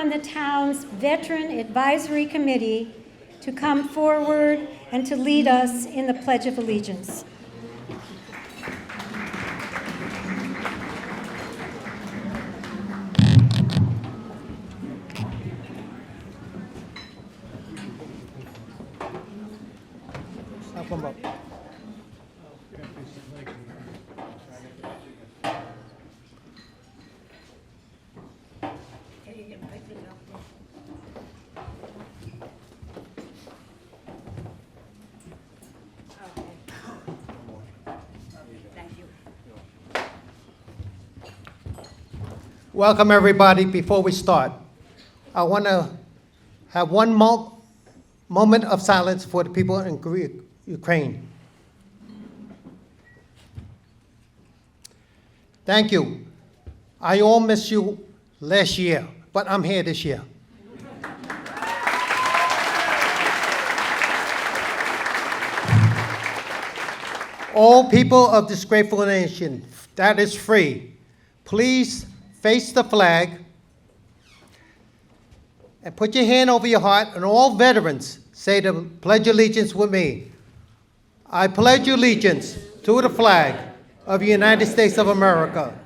on the town's Veteran Advisory Committee to come forward and to lead us in the Pledge of Allegiance. Welcome, everybody. Before we start, I want to have one moment of silence for the people in Ukraine. Thank you. I all missed you last year, but I'm here this year. All people of this grateful nation that is free, please face the flag and put your hand over your heart, and all veterans say the Pledge of Allegiance with me. I pledge allegiance to the flag of the United States of America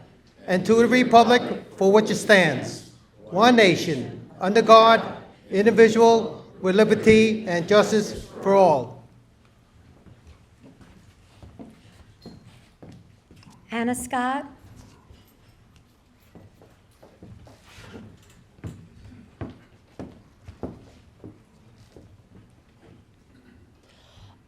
and to the republic for which it stands, one nation, under God, indivisible, with liberty and justice for all. Anna Scott.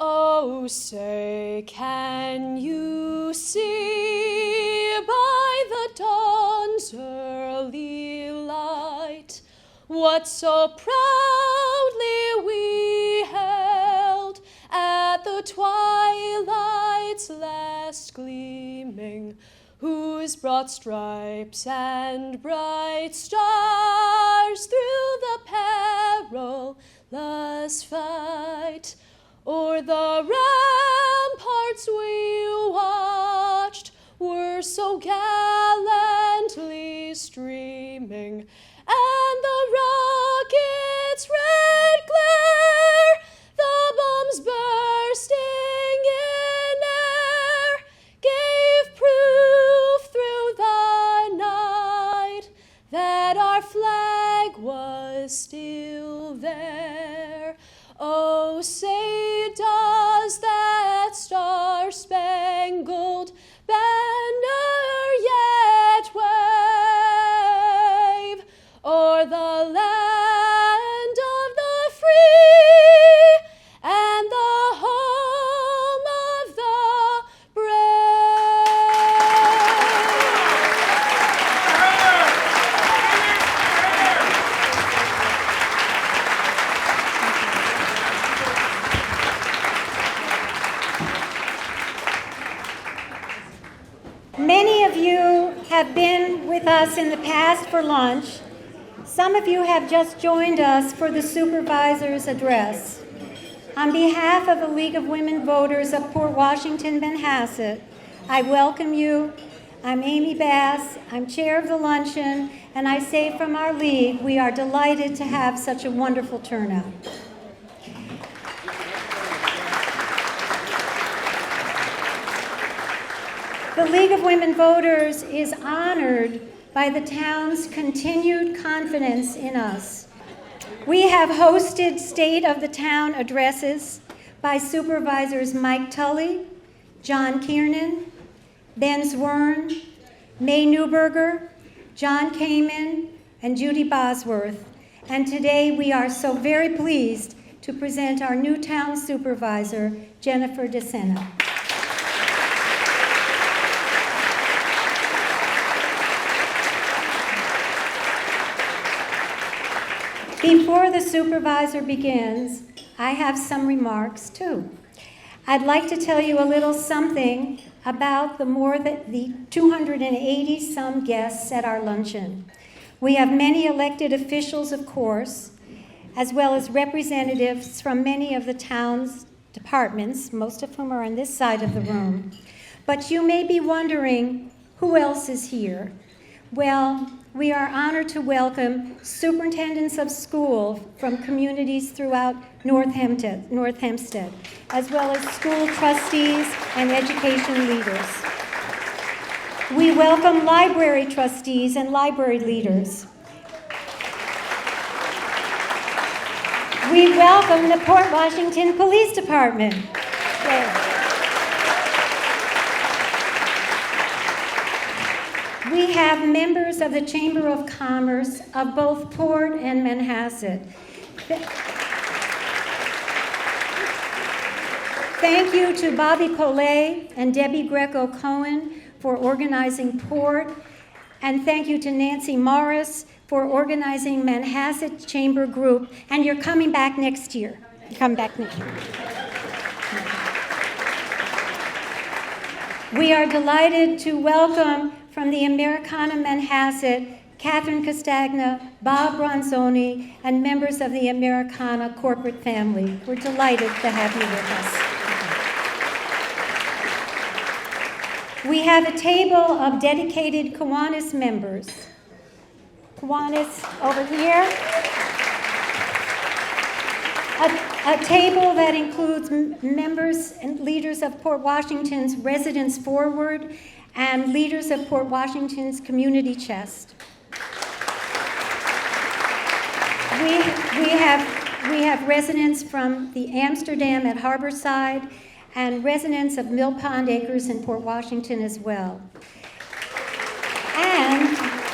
Oh, say, can you see by the dawn's early light what so proudly we held at the twilight's last gleaming, whose broad stripes and bright stars through the perilous fight o'er the ramparts we watched were so gallantly streaming, and the rocket's red glare, the bombs bursting in air, gave proof through the night that our flag was still there. Oh, say does that star-spangled banner yet wave o'er the land of the free and the home of the Many of you have been with us in the past for lunch. Some of you have just joined us for the Supervisor's address. On behalf of the League of Women Voters of Port Washington, Manhasset, I welcome you. I'm Amy Bass. I'm chair of the luncheon, and I say from our league, we are delighted to have such a wonderful turnout. The League of Women Voters is honored by the town's continued confidence in us. We have hosted State of the Town addresses by Supervisors Mike Tully, John Kiernan, Ben Zwern, May Newberger, John Kamen, and Judy Bosworth. And today we are so very pleased to present our new town supervisor, Jennifer Desenna. Before the supervisor begins, I have some remarks too. I'd like to tell you a little something about the 280 some guests at our luncheon. We have many elected officials, of course, as well as representatives from many of the town's departments, most of whom are on this side of the room. But you may be wondering, who else is here? Well, we are honored to welcome superintendents of school from communities throughout North Hempstead, as well as school trustees and education leaders. We welcome library trustees and library leaders. We welcome the Port Washington Police Department. We have members of the Chamber of Commerce of both Port and Manhasset. Thank you to Bobby Pollet and Debbie Greco-Cohen for organizing Port, and thank you to Nancy Morris for organizing Manhasset Chamber Group, and you're coming back next year. Come back next year. We are delighted to welcome from the Americana Manhasset, Catherine Castagna, Bob Ronzoni, and members of the Americana corporate family. We're delighted to have you with us. We have a table of dedicated Kiwanis members. Kiwanis over here. A table that includes members and leaders of Port Washington's Residents Forward and leaders of Port Washington's Community Chest. We have residents from the Amsterdam at Harborside and residents of Mill Pond Acres in Port Washington as well. And,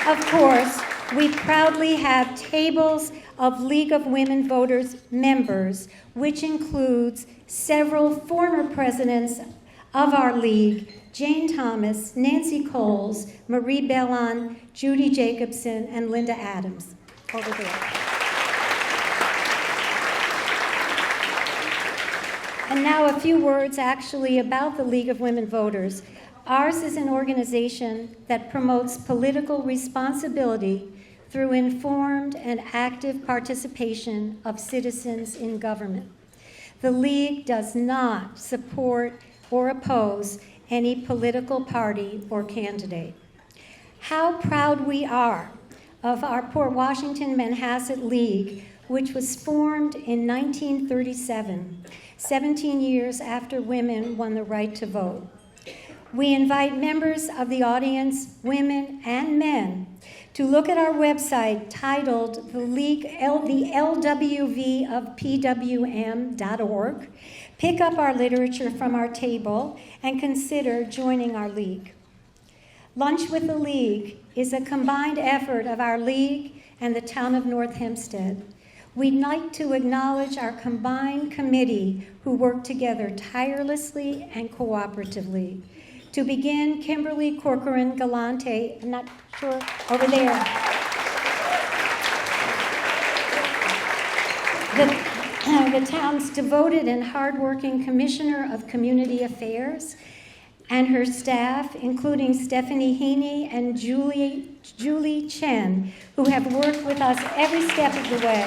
of course, we proudly have tables of League of Women Voters members, which includes several former presidents of our league, Jane Thomas, Nancy Coles, Marie Bellon, Judy Jacobson, and Linda Adams, over there. And now a few words actually about the League of Women Voters. Ours is an organization that promotes political responsibility through informed and active participation of citizens in government. The League does not support or oppose any political party or candidate. How proud we are of our Port Washington Manhasset League, which was formed in 1937, 17 years after women won the right to vote. We invite members of the audience, women and men, to look at our website titled the LWV of PWM.org, pick up our literature from our table, and consider joining our league. Lunch with the League is a combined effort of our league and the town of North Hempstead. We'd like to acknowledge our combined committee who work together tirelessly and cooperatively. To begin, Kimberly Corcoran Galante, I'm not sure, over there. The town's devoted and hardworking Commissioner of Community Affairs, and her staff, including Stephanie Heaney and Julie Chen, who have worked with us every step of the way,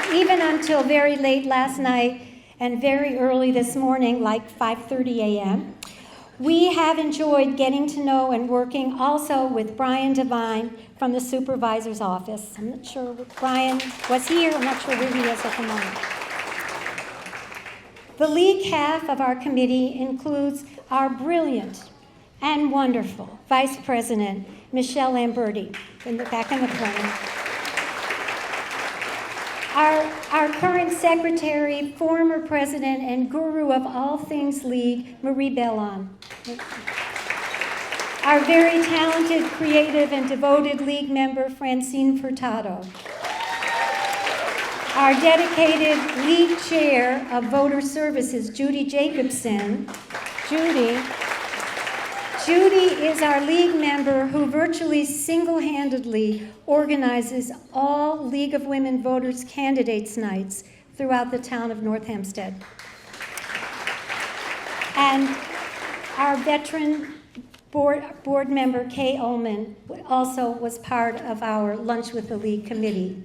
even until very late last night and very early this morning, like 5:30 a.m. We have enjoyed getting to know and working also with Brian Devine from the Supervisor's office. I'm not sure if Brian was here. I'm not sure where he is at the moment. The league half of our committee includes our brilliant and wonderful Vice President, Michelle Lamberti, back in the corner. Our current secretary, former president, and guru of all things league, Marie Bellon. Our very talented, creative, and devoted league member, Francine Furtado. Our dedicated league chair of voter services, Judy Jacobson. Judy is our league member who virtually single-handedly organizes all League of Women Voters candidates nights throughout the town of North Hempstead. And our veteran board member, Kay Ullman, also was part of our Lunch with the League committee.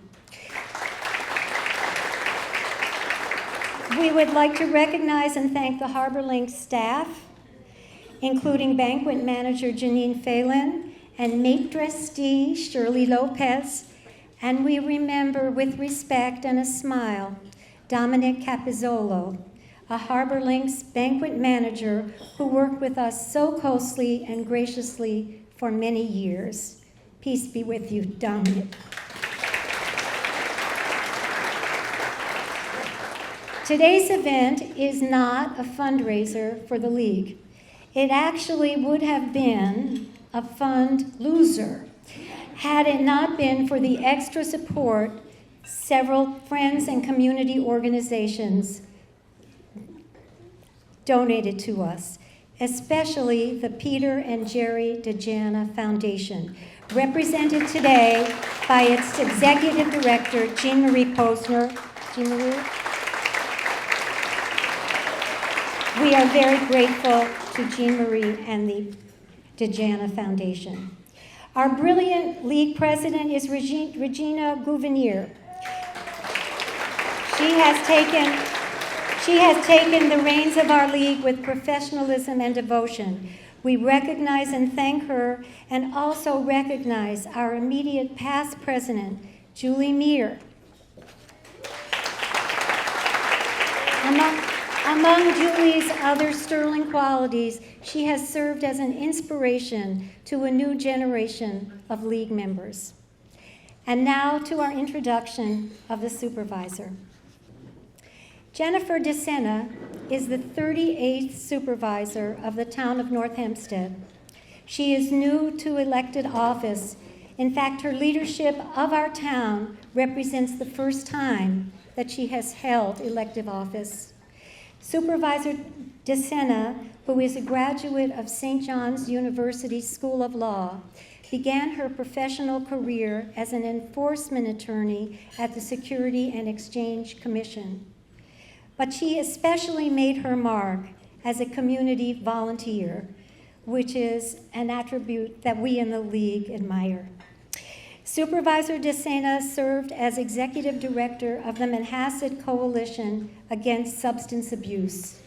We would like to recognize and thank the HarborLink staff, including banquet manager Janine Phelan and Maitress D. Shirley Lopez, and we remember with respect and a smile Dominic Capizzolo, a Harbor Links banquet manager who worked with us so closely and graciously for many years. Peace be with you, Dominic. Today's event is not a fundraiser for the League. It actually would have been a fund loser had it not been for the extra support several friends and community organizations donated to us, especially the Peter and Jerry Desenna Foundation, represented today by its executive director, Jean Marie Posner. Jean Marie? We are very grateful to Jean Marie and the Desenna Foundation. Our brilliant League president is Regina Gouvenier. She has taken the reins of our League with professionalism and devotion. We recognize and thank her, and also recognize our immediate past president, Julie Meir. Among Julie's other sterling qualities, she has served as an inspiration to a new generation of League members. And now to our introduction of the supervisor. Jennifer Desenna is the 38th supervisor of the town of North Hempstead. She is new to elected office. In fact, her leadership of our town represents the first time that she has held elective office. Supervisor Desenna, who is a graduate of St. John's University School of Law, began her professional career as an enforcement attorney at the Security and Exchange Commission. But she especially made her mark as a community volunteer, which is an attribute that we in the League admire. Supervisor Desenna served as executive director of the Manhasset Coalition Against Substance Abuse.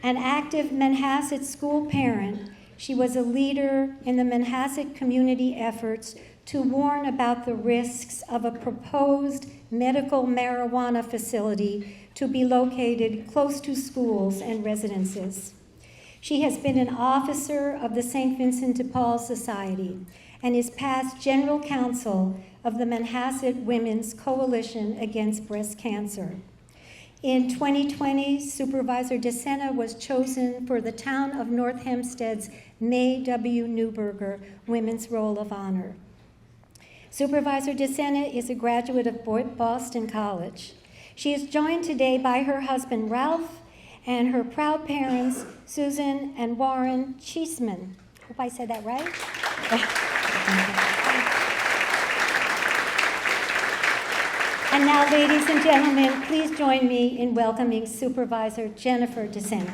An active Manhasset school parent, she was a leader in the Manhasset community efforts to warn about the risks of a proposed medical marijuana facility to be located close to schools and residences. She has been an officer of the St. Vincent de Paul Society and is past general counsel of the Manhasset Women's Coalition Against Breast Cancer. In 2020, Supervisor Desenna was chosen for the town of North Hempstead's May W. Newberger Women's Roll of Honor. Supervisor Desenna is a graduate of Boston College. She is joined today by her husband, Ralph, and her proud parents, Susan and Warren Cheeseman. Hope I said that right. And now, ladies and gentlemen, please join me in welcoming Supervisor Jennifer Desenna.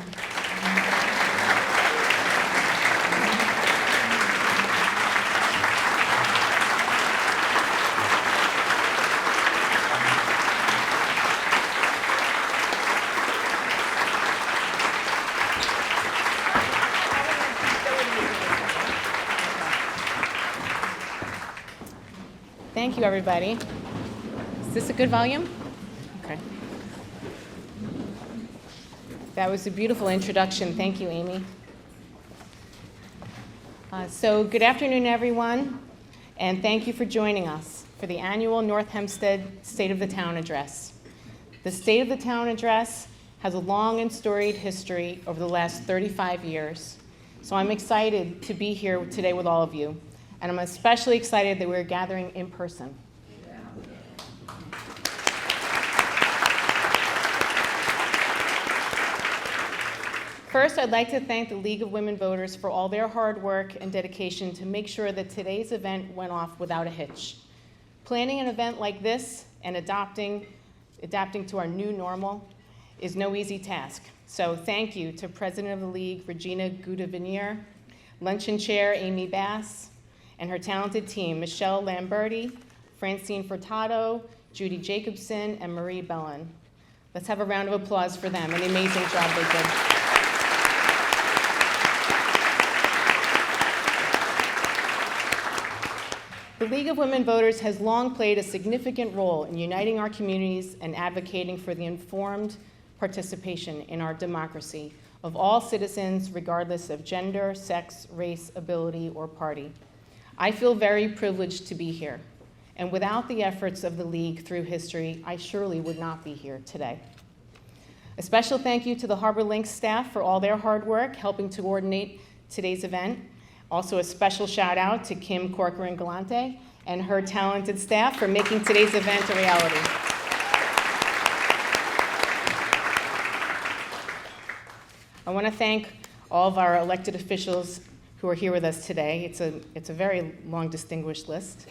Thank you, everybody. Is this a good volume? Okay. That was a beautiful introduction. Thank you, Amy. So good afternoon, everyone, and thank you for joining us for the annual North Hempstead State of the Town Address. The State of the Town Address has a long and storied history over the last 35 years, so I'm excited to be here today with all of you. And I'm especially excited that we're gathering in person. First, I'd like to thank the League of Women Voters for all their hard work and dedication to make sure that today's event went off without a hitch. Planning an event like this and adapting to our new normal is no easy task. So thank you to President of the League, Regina Gouvenier, Luncheon Chair, Amy Bass, and her talented team, Michelle Lamberti, Francine Furtado, Judy Jacobson, and Marie Bellin. Let's have a round of applause for them, an amazing job they did. The League of Women Voters has long played a significant role in uniting our communities and advocating for the informed participation in our democracy of all citizens, regardless of gender, sex, race, ability, or party. I feel very privileged to be here, and without the efforts of the League through history, I surely would not be here today. A special thank you to the Harbor Links staff for all their hard work helping to coordinate today's event. Also a special shout out to Kim Corcoran Galante and her talented staff for making today's event a reality. I want to thank all of our elected officials who are here with us today. It's a very long, distinguished list.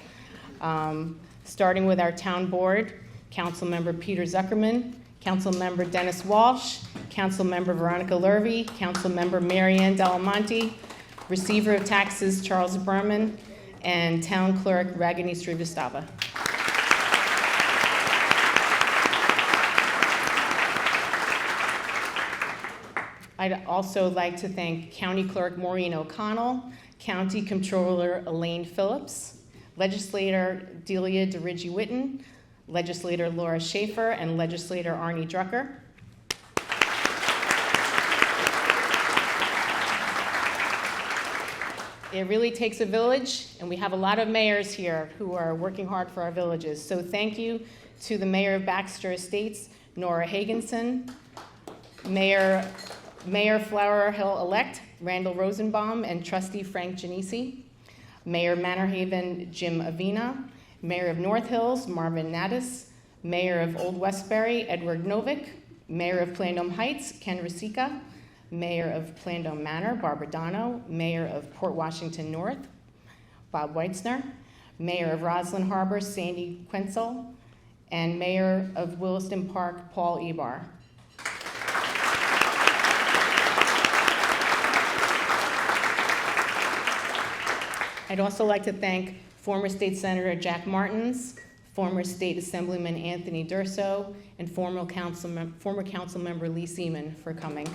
Starting with our town board, Councilmember Peter Zuckerman, Councilmember Dennis Walsh, Councilmember Veronica Lurvy, Councilmember Marianne Delamonte, Receiver of Taxes Charles Berman, and Town Clerk Ragini Srivastava. I'd also like to thank County Clerk Maureen O'Connell, County Comptroller Elaine Phillips, Legislator Delia DeRiggi-Witten, Legislator Laura Schaefer, and Legislator Arnie Drucker. It really takes a village, and we have a lot of mayors here who are working hard for our villages. So thank you to the Mayor of Baxter Estates, Nora Hagenson, Mayor Flower Hill-elect, Randall Rosenbaum, and Trustee Frank Genesi, Mayor Manorhaven, Jim Avina, Mayor of North Hills, Marvin Naddis, Mayor of Old Westbury, Edward Novick, Mayor of Plandome Heights, Ken Rasica, Mayor of Plandome Manor, Barbara Dono, Mayor of Port Washington North, Bob Weitzner, Mayor of Roslyn Harbor, Sandy Quenzel, and Mayor of Williston Park, Paul Ebar. I'd also like to thank former State Senator Jack Martins, former State Assemblyman Anthony Durso, and former council member Lee Seaman for coming.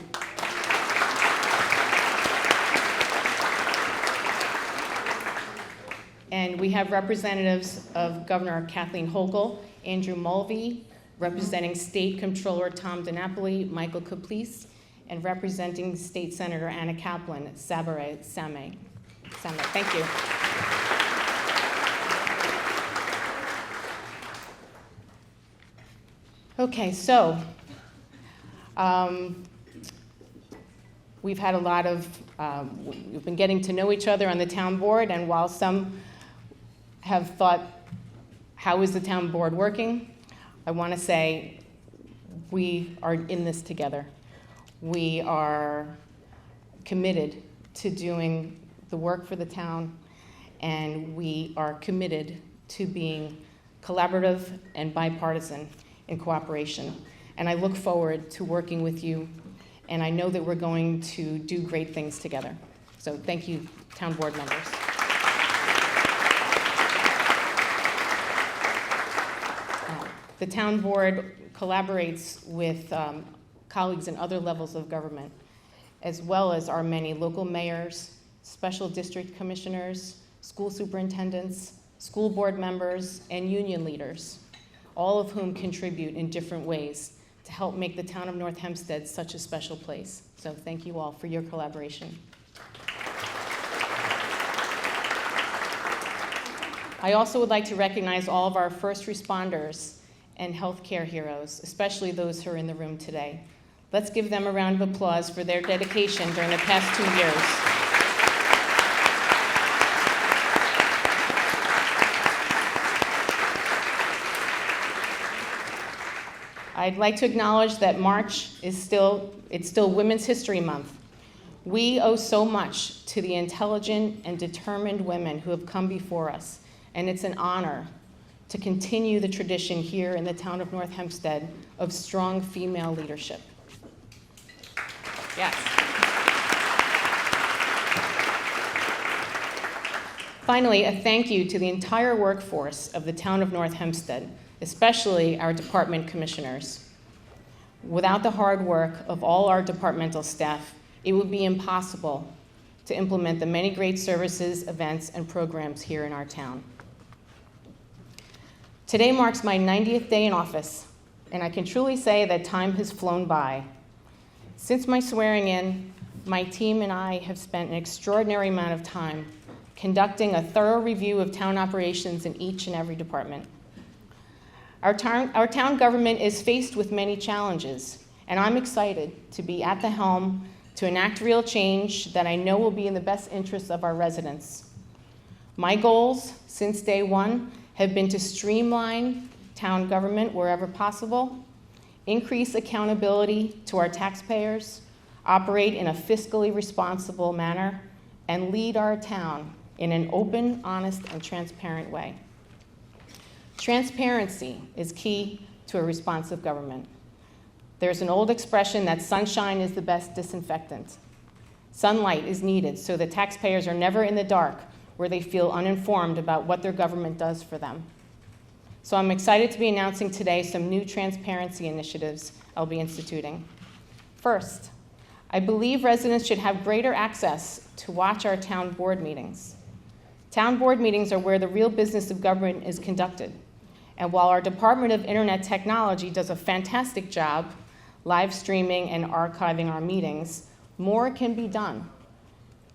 And we have representatives of Governor Kathleen Hochul, Andrew Mulvey, representing State Comptroller Tom DiNapoli, Michael Caplice, and representing State Senator Anna Kaplan, Sabare Same. Thank you. Okay, so we've had a lot of, we've been getting to know each other on the town board, and while some have thought, how is the town board working? I want to say we are in this together. We are committed to doing the work for the town, and we are committed to being collaborative and bipartisan in cooperation. And I look forward to working with you, and I know that we're going to do great things together. So thank you, town board members. The town board collaborates with colleagues in other levels of government, as well as our many local mayors, special district commissioners, school superintendents, school board members, and union leaders, all of whom contribute in different ways to help make the town of North Hempstead such a special place. So thank you all for your collaboration. I also would like to recognize all of our first responders and healthcare heroes, especially those who are in the room today. Let's give them a round of applause for their dedication during the past 2 years. I'd like to acknowledge that March is still Women's History Month. We owe so much to the intelligent and determined women who have come before us, and it's an honor to continue the tradition here in the town of North Hempstead of strong female leadership. Yes. Finally, a thank you to the entire workforce of the town of North Hempstead, especially our department commissioners. Without the hard work of all our departmental staff, it would be impossible to implement the many great services, events, and programs here in our town. Today marks my 90th day in office, and I can truly say that time has flown by. Since my swearing in, my team and I have spent an extraordinary amount of time conducting a thorough review of town operations in each and every department. Our town government is faced with many challenges, and I'm excited to be at the helm to enact real change that I know will be in the best interests of our residents. My goals since day one have been to streamline town government wherever possible, increase accountability to our taxpayers, operate in a fiscally responsible manner, and lead our town in an open, honest, and transparent way. Transparency is key to a responsive government. There's an old expression that sunshine is the best disinfectant. Sunlight is needed so that taxpayers are never in the dark where they feel uninformed about what their government does for them. So I'm excited to be announcing today some new transparency initiatives I'll be instituting. First, I believe residents should have greater access to watch our town board meetings. Town board meetings are where the real business of government is conducted. And while our Department of Internet Technology does a fantastic job live streaming and archiving our meetings, more can be done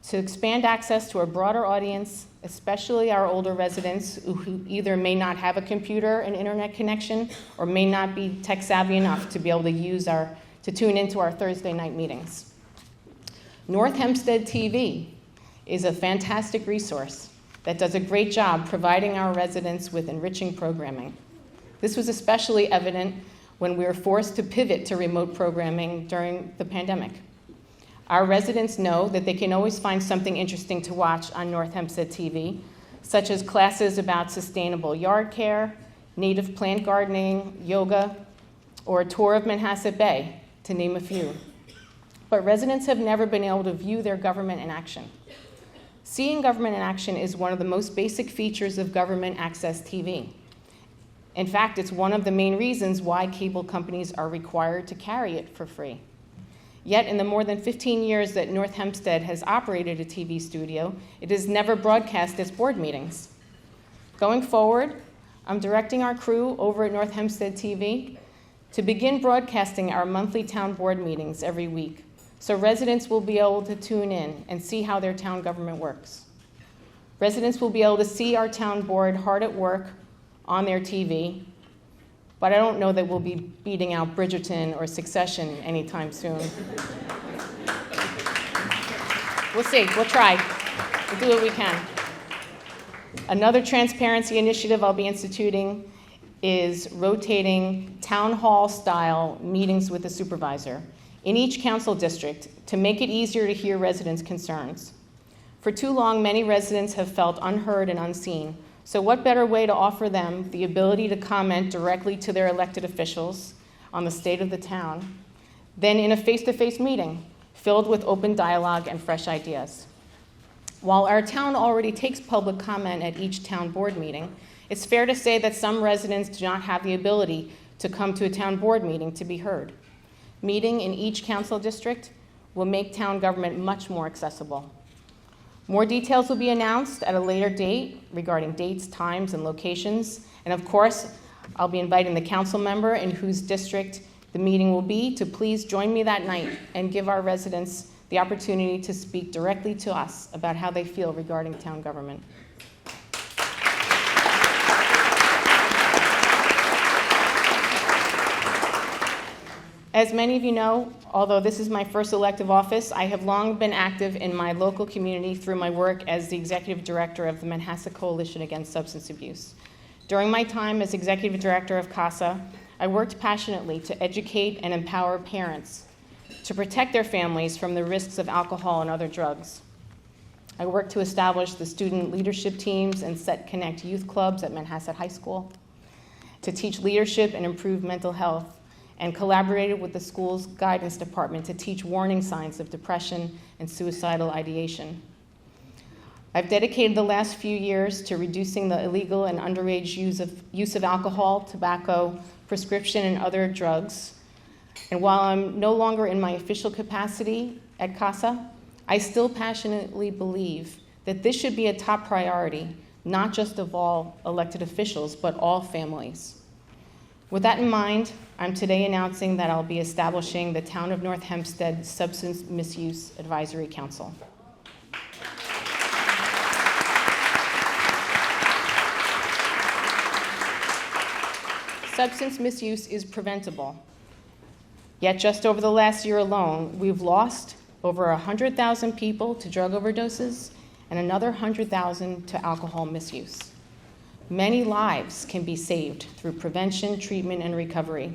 to expand access to a broader audience, especially our older residents who either may not have a computer and internet connection or may not be tech savvy enough to be able to tune into our Thursday night meetings. North Hempstead TV is a fantastic resource that does a great job providing our residents with enriching programming. This was especially evident when we were forced to pivot to remote programming during the pandemic. Our residents know that they can always find something interesting to watch on North Hempstead TV, such as classes about sustainable yard care, native plant gardening, yoga, or a tour of Manhasset Bay, to name a few. But residents have never been able to view their government in action. Seeing government in action is one of the most basic features of government access TV. In fact, it's one of the main reasons why cable companies are required to carry it for free. Yet, in the more than 15 years that North Hempstead has operated a TV studio, it has never broadcast its board meetings. Going forward, I'm directing our crew over at North Hempstead TV to begin broadcasting our monthly town board meetings every week, so residents will be able to tune in and see how their town government works. Residents will be able to see our town board hard at work on their TV, but I don't know that we'll be beating out Bridgerton or Succession anytime soon. We'll see. We'll try. We'll do what we can. Another transparency initiative I'll be instituting is rotating town hall-style meetings with the supervisor in each council district to make it easier to hear residents' concerns. For too long, many residents have felt unheard and unseen. So what better way to offer them the ability to comment directly to their elected officials on the state of the town than in a face-to-face meeting filled with open dialogue and fresh ideas? While our town already takes public comment at each town board meeting, it's fair to say that some residents do not have the ability to come to a town board meeting to be heard. Meeting in each council district will make town government much more accessible. More details will be announced at a later date regarding dates, times, and locations. And of course, I'll be inviting the council member in whose district the meeting will be to please join me that night and give our residents the opportunity to speak directly to us about how they feel regarding town government. As many of you know, although this is my first elective office, I have long been active in my local community through my work as the executive director of the Manhasset Coalition Against Substance Abuse. During my time as executive director of CASA, I worked passionately to educate and empower parents to protect their families from the risks of alcohol and other drugs. I worked to establish the student leadership teams and set Connect youth clubs at Manhasset High School, to teach leadership and improve mental health, and collaborated with the school's guidance department to teach warning signs of depression and suicidal ideation. I've dedicated the last few years to reducing the illegal and underage use of alcohol, tobacco, prescription, and other drugs. And while I'm no longer in my official capacity at CASA, I still passionately believe that this should be a top priority not just of all elected officials, but all families. With that in mind, I'm today announcing that I'll be establishing the Town of North Hempstead Substance Misuse Advisory Council. Substance misuse is preventable. Yet just over the last year alone, we've lost over 100,000 people to drug overdoses and another 100,000 to alcohol misuse. Many lives can be saved through prevention, treatment, and recovery.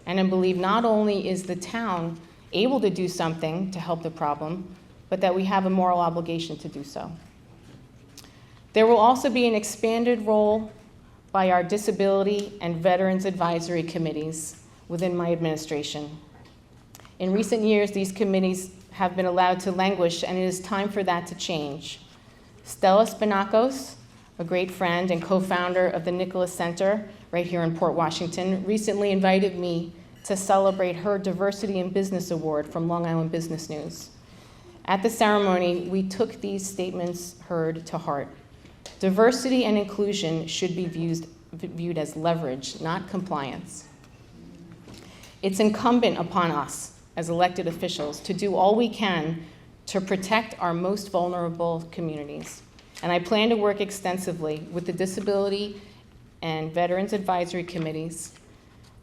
And I believe not only is the town able to do something to help the problem, but that we have a moral obligation to do so. There will also be an expanded role by our disability and veterans advisory committees within my administration. In recent years, these committees have been allowed to languish, and it is time for that to change. Stella Spinakos, a great friend and co-founder of the Nicholas Center right here in Port Washington, recently invited me to celebrate her Diversity in Business Award from Long Island Business News. At the ceremony, we took these statements heard to heart. Diversity and inclusion should be viewed as leverage, not compliance. It's incumbent upon us as elected officials to do all we can to protect our most vulnerable communities. And I plan to work extensively with the Disability and Veterans Advisory Committees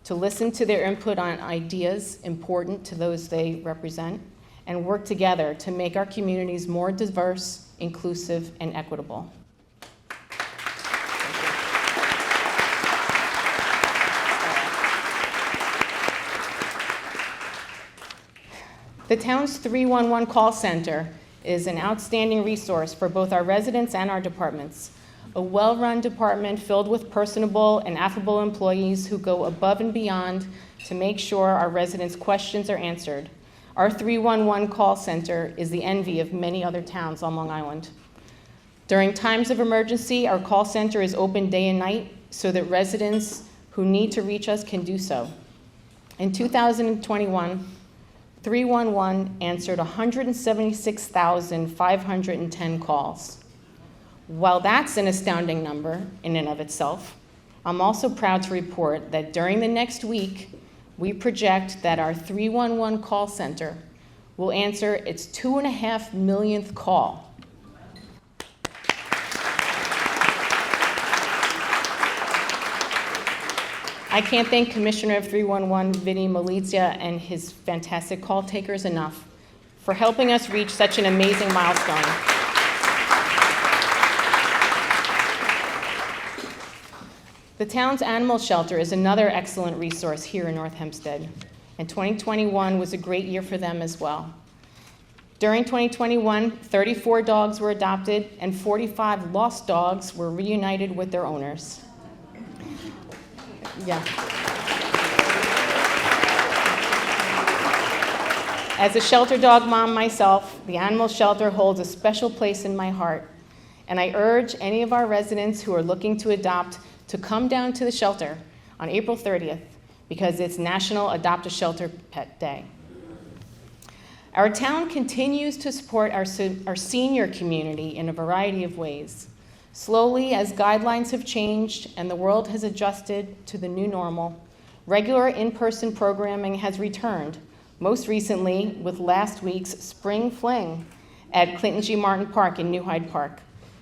to listen to their input on ideas important to those they represent and work together to make our communities more diverse, inclusive, and equitable. The town's 311 call center is an outstanding resource for both our residents and our departments. A well-run department filled with personable and affable employees who go above and beyond to make sure our residents' questions are answered. Our 311 call center is the envy of many other towns on Long Island. During times of emergency, our call center is open day and night so that residents who need to reach us can do so. In 2021, 311 answered 176,510 calls. While that's an astounding number in and of itself, I'm also proud to report that during the next week, we project that our 311 call center will answer its 2.5 millionth call. I can't thank Commissioner of 311, Vinny Malizia, and his fantastic call takers enough for helping us reach such an amazing milestone. The town's animal shelter is another excellent resource here in North Hempstead, and 2021 was a great year for them as well. During 2021, 34 dogs were adopted and 45 lost dogs were reunited with their owners. Yeah. As a shelter dog mom myself, the animal shelter holds a special place in my heart, and I urge any of our residents who are looking to adopt to come down to the shelter on April 30th because it's National Adopt a Shelter Pet Day. Our town continues to support our senior community in a variety of ways. Slowly, as guidelines have changed and the world has adjusted to the new normal, regular in-person programming has returned, most recently with last week's Spring Fling at Clinton G. Martin Park in New Hyde Park.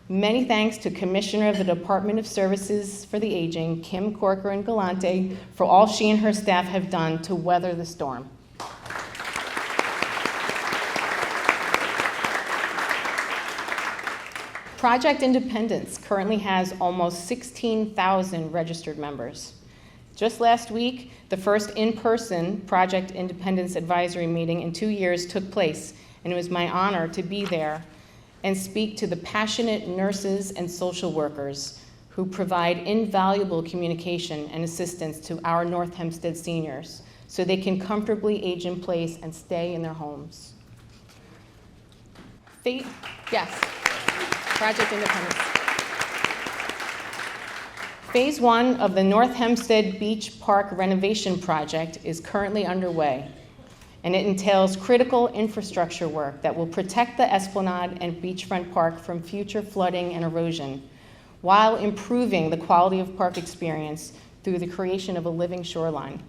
Many thanks to Commissioner of the Department of Services for the Aging, Kim Corcoran-Galante, for all she and her staff have done to weather the storm. Project Independence currently has almost 16,000 registered members. Just last week, the first in-person Project Independence advisory meeting in 2 years took place, and it was my honor to be there and speak to the passionate nurses and social workers who provide invaluable communication and assistance to our North Hempstead seniors so they can comfortably age in place and stay in their homes. Yes. Project Independence. Phase 1 of the North Hempstead Beach Park renovation project is currently underway, and it entails critical infrastructure work that will protect the Esplanade and beachfront park from future flooding and erosion. while improving the quality of park experience through the creation of a living shoreline.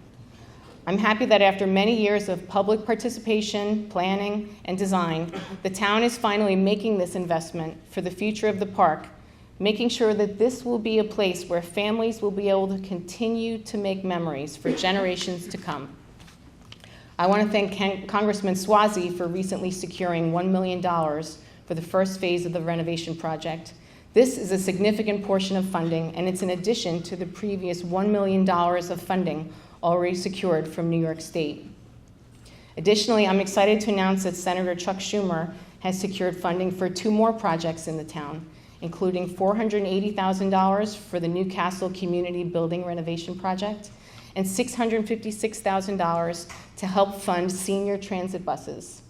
I'm happy that after many years of public participation, planning, and design, the town is finally making this investment for the future of the park, making sure that this will be a place where families will be able to continue to make memories for generations to come. I want to thank Congressman Swazi for recently securing $1 million for the first phase of the renovation project. This is a significant portion of funding, and it's in addition to the previous $1 million of funding already secured from New York State. Additionally, I'm excited to announce that Senator Chuck Schumer has secured funding for 2 more projects in the town, including $480,000 for the Newcastle Community Building Renovation Project and $656,000 to help fund senior transit buses.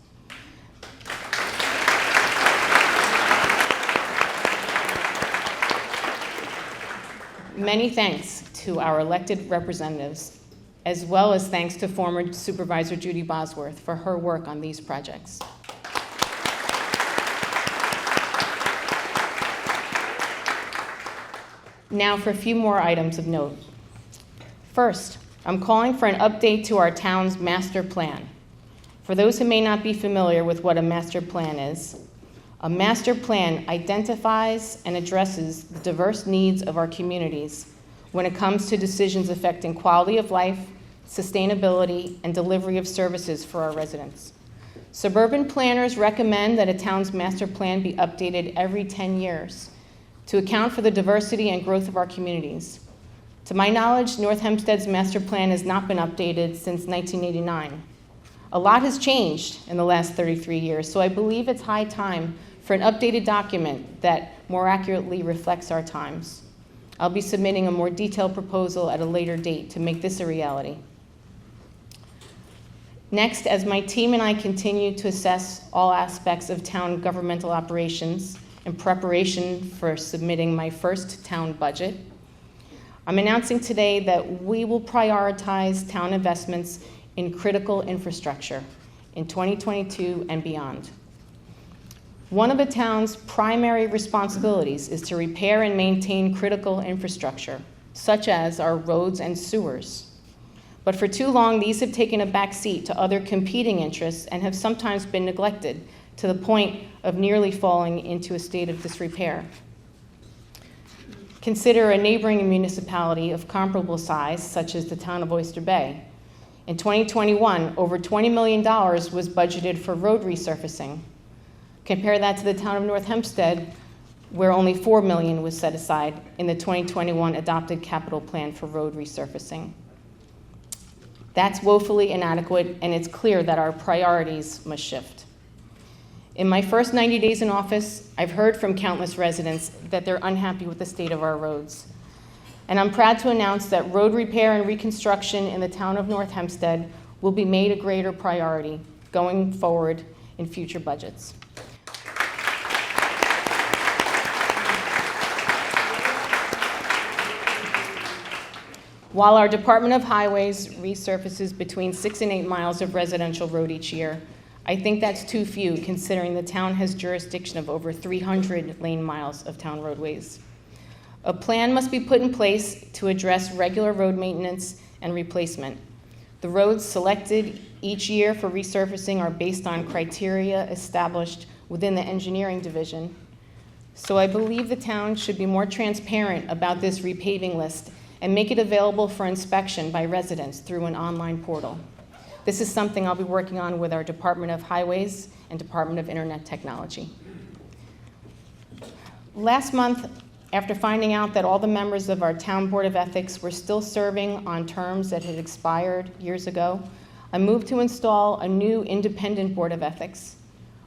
Many thanks to our elected representatives, as well as thanks to former Supervisor Judy Bosworth for her work on these projects. Now for a few more items of note. First, I'm calling for an update to our town's master plan. For those who may not be familiar with what a master plan is, a master plan identifies and addresses the diverse needs of our communities when it comes to decisions affecting quality of life, sustainability, and delivery of services for our residents. Suburban planners recommend that a town's master plan be updated every 10 years to account for the diversity and growth of our communities. To my knowledge, North Hempstead's master plan has not been updated since 1989. A lot has changed in the last 33 years, so I believe it's high time for an updated document that more accurately reflects our times. I'll be submitting a more detailed proposal at a later date to make this a reality. Next, as my team and I continue to assess all aspects of town governmental operations in preparation for submitting my first town budget, I'm announcing today that we will prioritize town investments in critical infrastructure in 2022 and beyond. One of the town's primary responsibilities is to repair and maintain critical infrastructure, such as our roads and sewers. But for too long, these have taken a back seat to other competing interests and have sometimes been neglected to the point of nearly falling into a state of disrepair. Consider a neighboring municipality of comparable size, such as the town of Oyster Bay. In 2021, over $20 million was budgeted for road resurfacing. Compare that to the town of North Hempstead, where only $4 million was set aside in the 2021 adopted capital plan for road resurfacing. That's woefully inadequate, and it's clear that our priorities must shift. In my first 90 days in office, I've heard from countless residents that they're unhappy with the state of our roads. And I'm proud to announce that road repair and reconstruction in the town of North Hempstead will be made a greater priority going forward in future budgets. While our Department of Highways resurfaces between 6 and 8 miles of residential road each year, I think that's too few considering the town has jurisdiction of over 300 lane miles of town roadways. A plan must be put in place to address regular road maintenance and replacement. The roads selected each year for resurfacing are based on criteria established within the engineering division. So I believe the town should be more transparent about this repaving list and make it available for inspection by residents through an online portal. This is something I'll be working on with our Department of Highways and Department of Internet Technology. Last month, after finding out that all the members of our Town Board of Ethics were still serving on terms that had expired years ago, I moved to install a new independent Board of Ethics.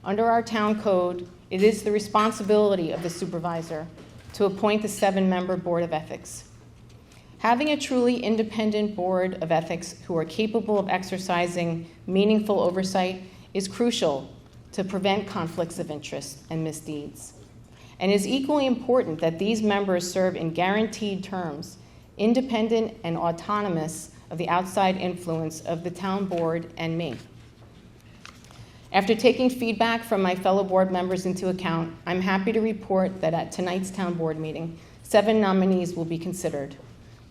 Under our town code, it is the responsibility of the supervisor to appoint the 7-member Board of Ethics. Having a truly independent Board of Ethics who are capable of exercising meaningful oversight is crucial to prevent conflicts of interest and misdeeds. And it is equally important that these members serve in guaranteed terms, independent and autonomous of the outside influence of the town board and me. After taking feedback from my fellow board members into account, I'm happy to report that at tonight's town board meeting, 7 nominees will be considered.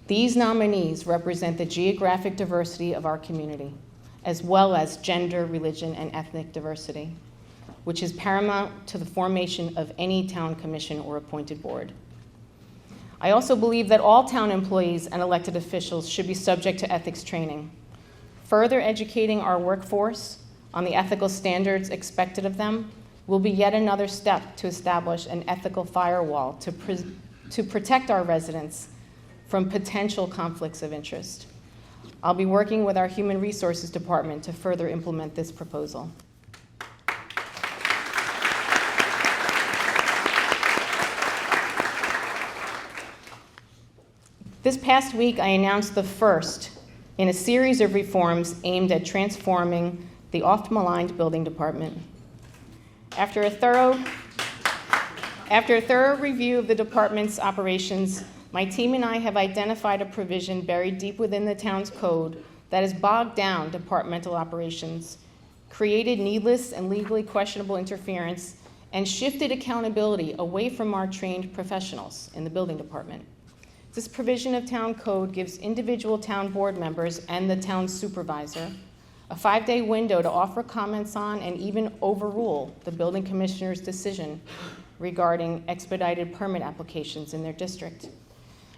These nominees represent the geographic diversity of our community, as well as gender, religion, and ethnic diversity, which is paramount to the formation of any town commission or appointed board. I also believe that all town employees and elected officials should be subject to ethics training. Further educating our workforce on the ethical standards expected of them will be yet another step to establish an ethical firewall to protect our residents from potential conflicts of interest. I'll be working with our Human Resources Department to further implement this proposal. This past week, I announced the first in a series of reforms aimed at transforming the oft-maligned building department. After a thorough review of the department's operations, my team and I have identified a provision buried deep within the town's code that has bogged down departmental operations, created needless and legally questionable interference, and shifted accountability away from our trained professionals in the building department. This provision of town code gives individual town board members and the town supervisor a 5-day window to offer comments on and even overrule the building commissioner's decision regarding expedited permit applications in their district.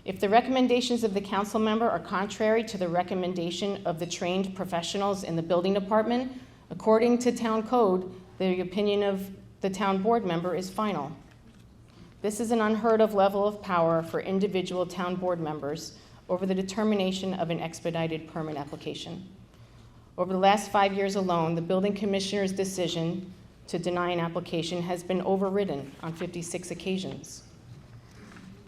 If the recommendations of the council member are contrary to the recommendation of the trained professionals in the building department, according to town code, the opinion of the town board member is final. This is an unheard of level of power for individual town board members over the determination of an expedited permit application. Over the last 5 years alone, the building commissioner's decision to deny an application has been overridden on 56 occasions.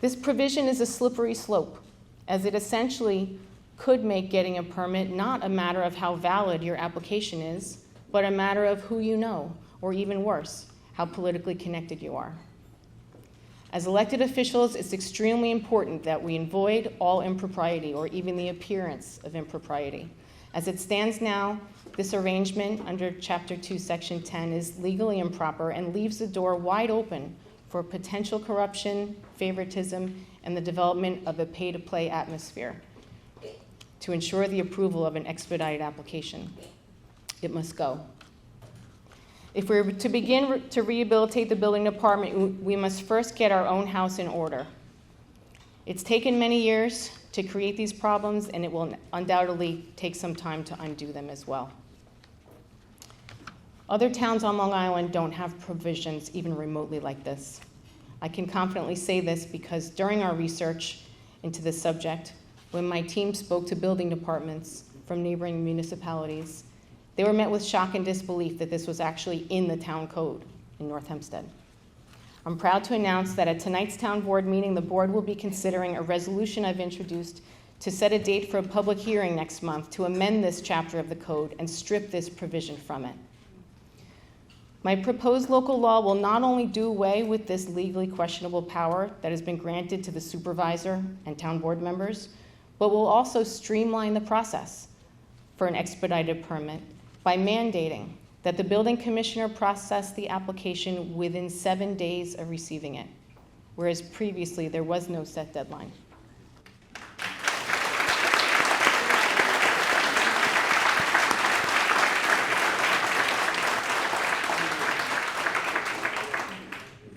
This provision is a slippery slope, as it essentially could make getting a permit not a matter of how valid your application is, but a matter of who you know, or even worse, how politically connected you are. As elected officials, it's extremely important that we avoid all impropriety or even the appearance of impropriety. As it stands now, this arrangement under Chapter 2, Section 10 is legally improper and leaves the door wide open for potential corruption, favoritism, and the development of a pay-to-play atmosphere to ensure the approval of an expedited application. It must go. If we're to begin to rehabilitate the building department, we must first get our own house in order. It's taken many years to create these problems, and it will undoubtedly take some time to undo them as well. Other towns on Long Island don't have provisions even remotely like this. I can confidently say this because during our research into this subject, when my team spoke to building departments from neighboring municipalities, they were met with shock and disbelief that this was actually in the town code in North Hempstead. I'm proud to announce that at tonight's town board meeting, the board will be considering a resolution I've introduced to set a date for a public hearing next month to amend this chapter of the code and strip this provision from it. My proposed local law will not only do away with this legally questionable power that has been granted to the supervisor and town board members, but will also streamline the process for an expedited permit by mandating that the building commissioner process the application within 7 days of receiving it, whereas previously there was no set deadline.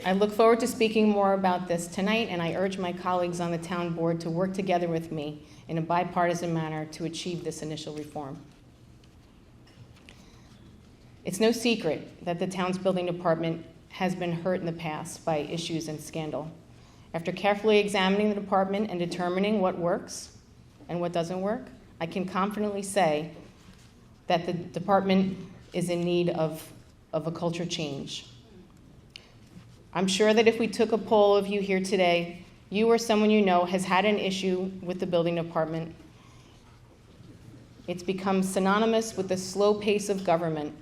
I look forward to speaking more about this tonight, and I urge my colleagues on the town board to work together with me in a bipartisan manner to achieve this initial reform. It's no secret that the town's building department has been hurt in the past by issues and scandal. After carefully examining the department and determining what works and what doesn't work, I can confidently say that the department is in need of a culture change. I'm sure that if we took a poll of you here today, you or someone you know has had an issue with the building department. It's become synonymous with the slow pace of government.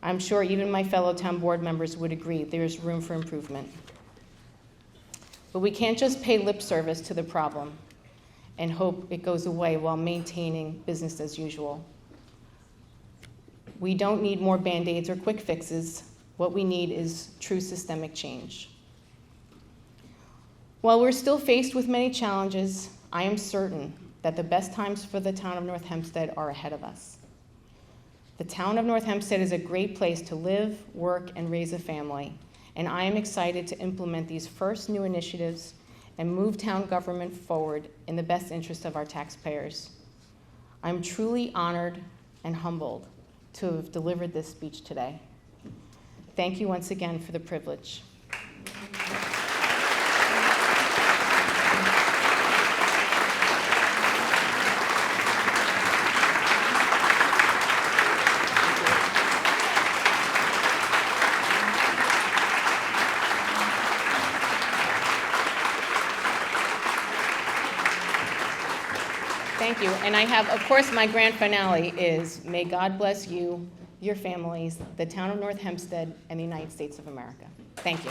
I'm sure even my fellow town board members would agree there's room for improvement. But we can't just pay lip service to the problem and hope it goes away while maintaining business as usual. We don't need more Band-Aids or quick fixes. What we need is true systemic change. While we're still faced with many challenges, I am certain that the best times for the town of North Hempstead are ahead of us. The town of North Hempstead is a great place to live, work, and raise a family, and I am excited to implement these first new initiatives and move town government forward in the best interest of our taxpayers. I'm truly honored and humbled to have delivered this speech today. Thank you once again for the privilege. Thank you. And I have, of course, my grand finale is, may God bless you, your families, the town of North Hempstead, and the United States of America. Thank you.